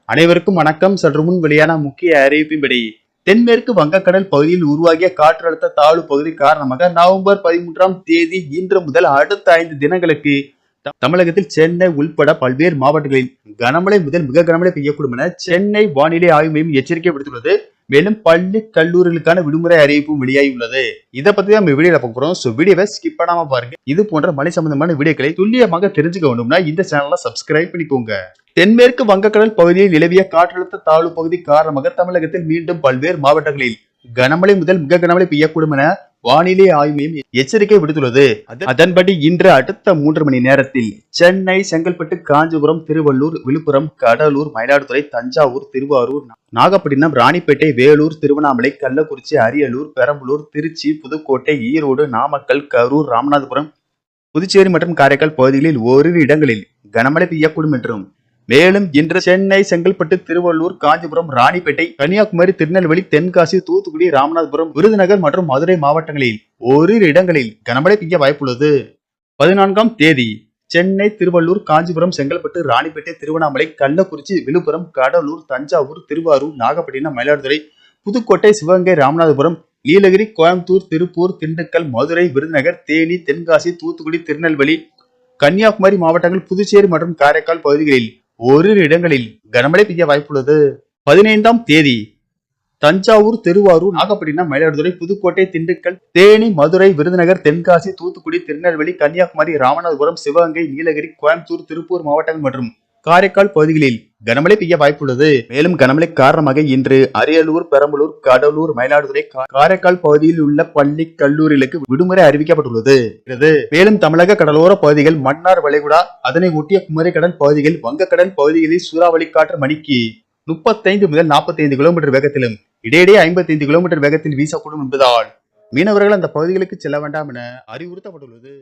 அனைவருக்கும் வணக்கம். சற்று முன் வெளியான முக்கிய அறிவிப்பின்படி தென்மேற்கு வங்கக்கடல் பகுதியில் உருவாகிய காற்றழுத்த தாழ்வு பகுதி காரணமாக நவம்பர் 13ஆம் தேதி இன்று முதல் அடுத்த 5 தினங்களுக்கு தமிழகத்தில் சென்னை உள்பட பல்வேறு மாவட்டங்களில் கனமழை முதல் மிக கனமழை பெய்யக்கூடும் என சென்னை வானிலை ஆய்வு மையம் எச்சரிக்கை விடுத்துள்ளது. மேலும் பள்ளி கல்லூரிகளுக்கான விடுமுறை அறிவிப்பும் வெளியாகியுள்ளது. இதை பத்தி நம்ம வீடியோல பார்க்க போறோம். சோ வீடியோவை ஸ்கிப் பண்ணாம பாருங்க. இது போன்ற மழை சம்பந்தமான வீடியோக்களை துல்லியமாக தெரிஞ்சுக்க வேண்டும்னா இந்த சேனலை சப்ஸ்கிரைப் பண்ணிக்கோங்க. தென்மேற்கு வங்கக்கடல் பகுதியில் நிலவிய காற்றழுத்த தாழ்வு பகுதி காரணமாக தமிழகத்தில் மீண்டும் பல்வேறு மாவட்டங்களில் கனமழை முதல் மிக கனமழை பெய்யக்கூடும் என வானிலை ஆய்வு மையம் எச்சரிக்கை விடுத்துள்ளது. அதன்படி இன்று அடுத்த 3 மணி நேரத்தில் சென்னை, செங்கல்பட்டு, காஞ்சிபுரம், திருவள்ளூர், விழுப்புரம், கடலூர், மயிலாடுதுறை, தஞ்சாவூர், திருவாரூர், நாகப்பட்டினம், ராணிப்பேட்டை, வேலூர், திருவண்ணாமலை, கள்ளக்குறிச்சி, அரியலூர், பெரம்பலூர், திருச்சி, புதுக்கோட்டை, ஈரோடு, நாமக்கல், கரூர், ராமநாதபுரம், புதுச்சேரி மற்றும் காரைக்கால் பகுதிகளில் ஓரிரு இடங்களில் கனமழை பெய்யக்கூடும் என்றும், மேலும் இன்று சென்னை, செங்கல்பட்டு, திருவள்ளூர், காஞ்சிபுரம், ராணிப்பேட்டை, கன்னியாகுமரி, திருநெல்வேலி, தென்காசி, தூத்துக்குடி, ராமநாதபுரம், விருதுநகர் மற்றும் மதுரை மாவட்டங்களில் ஓரிரு இடங்களில் கனமழை பெய்ய வாய்ப்புள்ளது. 14ஆம் தேதி சென்னை, திருவள்ளூர், காஞ்சிபுரம், செங்கல்பட்டு, ராணிப்பேட்டை, திருவண்ணாமலை, கள்ளக்குறிச்சி, விழுப்புரம், கடலூர், தஞ்சாவூர், திருவாரூர், நாகப்பட்டினம், மயிலாடுதுறை, புதுக்கோட்டை, சிவகங்கை, ராமநாதபுரம், நீலகிரி, கோயம்புத்தூர், திருப்பூர், திண்டுக்கல், மதுரை, விருதுநகர், தேனி, தென்காசி, தூத்துக்குடி, திருநெல்வேலி, கன்னியாகுமரி மாவட்டங்கள், புதுச்சேரி மற்றும் காரைக்கால் பகுதிகளில் ஓரிரு இடங்களில் கனமழை பெய்ய வாய்ப்புள்ளது. 15ஆம் தேதி தஞ்சாவூர், திருவாரூர், நாகப்பட்டினம், மயிலாடுதுறை, புதுக்கோட்டை, திண்டுக்கல், தேனி, மதுரை, விருதுநகர், தென்காசி, தூத்துக்குடி, திருநெல்வேலி, கன்னியாகுமரி, ராமநாதபுரம், சிவகங்கை, நீலகிரி, கோயம்புத்தூர், திருப்பூர் மாவட்டங்கள் மற்றும் காரைக்கால் பகுதிகளில் கனமழை பெய்ய வாய்ப்புள்ளது. மேலும் கனமழை காரணமாக இன்று அரியலூர், பெரம்பலூர், கடலூர், மயிலாடுதுறை, காரைக்கால் பகுதியில் உள்ள பள்ளி கல்லூரிகளுக்கு விடுமுறை அறிவிக்கப்பட்டுள்ளது. மேலும் தமிழக கடலோர பகுதிகள், மன்னார் வளைகுடா, அதனை ஒட்டிய குமரிக்கடல் பகுதிகள், வங்கக்கடல் பகுதிகளில் சூறாவளி காற்று மணிக்கு 35 முதல் 45 கிலோமீட்டர் வேகத்திலும் இடையிடையே 55 கிலோமீட்டர் வேகத்தில் வீசக்கூடும் என்பதால் மீனவர்கள் அந்த பகுதிகளுக்கு செல்ல வேண்டாம் என அறிவுறுத்தப்பட்டுள்ளது.